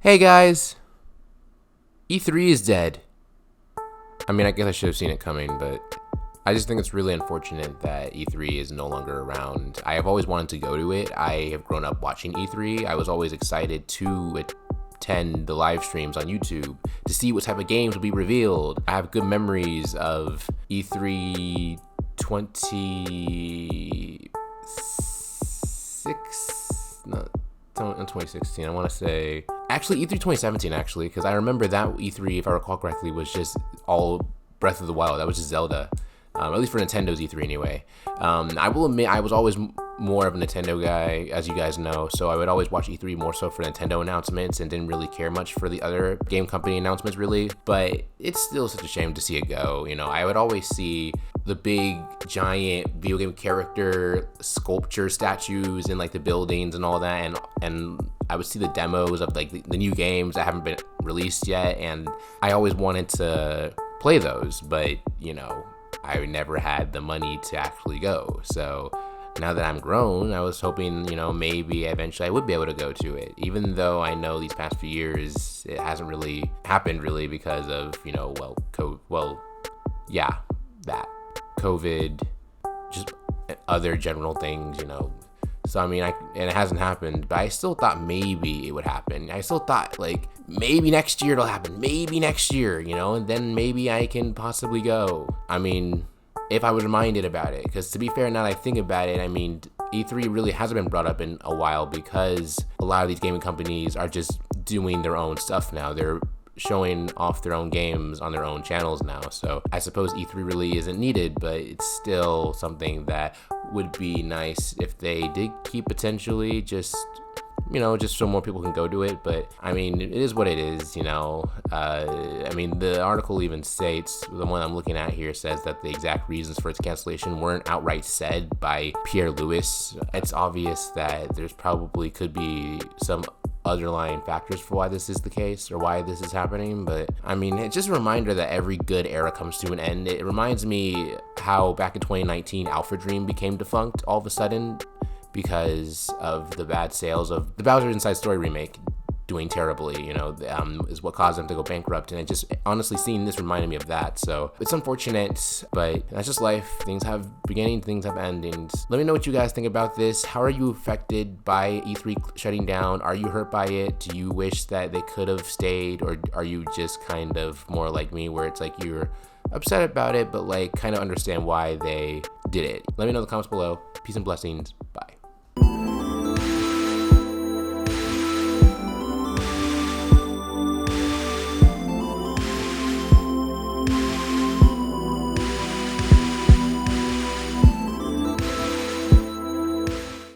Hey guys, E3 is dead. I mean, I guess I should have seen it coming, but I just think it's really unfortunate that E3 is no longer around. I have always wanted to go to it. I have grown up watching E3. I was always excited to attend the live streams on YouTube to see what type of games will be revealed. I have good memories of E3 26, no, 2016. I want to say actually E3 2017 actually, because I remember that E3, if I recall correctly, was just all Breath of the Wild. That was just Zelda, at least for Nintendo's E3 anyway. I will admit I was always more of a Nintendo guy, as you guys know, so I would always watch E3 more so for Nintendo announcements and didn't really care much for the other game company announcements really. But it's still such a shame to see it go. You know, I would always see the big giant video game character sculpture statues in like the buildings and all that, and I would see the demos of like the new games that haven't been released yet, and I always wanted to play those, but you know, I never had the money to actually go. So now that I'm grown, I was hoping, you know, maybe eventually I would be able to go to it, even though I know these past few years it hasn't really happened really because of, you know, that COVID, just other general things, you know. So I mean, and it hasn't happened, but I still thought maybe it would happen. I still thought like maybe next year it'll happen, maybe next year, you know, and then maybe I can possibly go. I mean, if I was reminded about it, because to be fair, now that I think about it, I mean, E3 really hasn't been brought up in a while because a lot of these gaming companies are just doing their own stuff now. They're showing off their own games on their own channels now. So I suppose E3 really isn't needed, but it's still something that would be nice if they did keep potentially, just, you know, just so more people can go to it. But I mean, it is what it is, you know. I mean, the article even states, the one I'm looking at here says that the exact reasons for its cancellation weren't outright said by Pierre Louis. It's obvious that there's probably could be some underlying factors for why this is the case or why this is happening, but I mean, it's just a reminder that every good era comes to an end. It reminds me how back in 2019 Alpha Dream became defunct all of a sudden because of the bad sales of the Bowser's Inside Story remake doing terribly, you know, is what caused them to go bankrupt. And it just, honestly, seeing this reminded me of that. So it's unfortunate, but that's just life. Things have beginnings, things have endings. Let me know what you guys think about this. How are you affected by E3 shutting down? Are you hurt by it? Do you wish that they could have stayed, or are you just kind of more like me where it's like you're upset about it, but like kind of understand why they did it? Let me know in the comments below. Peace and blessings. Bye.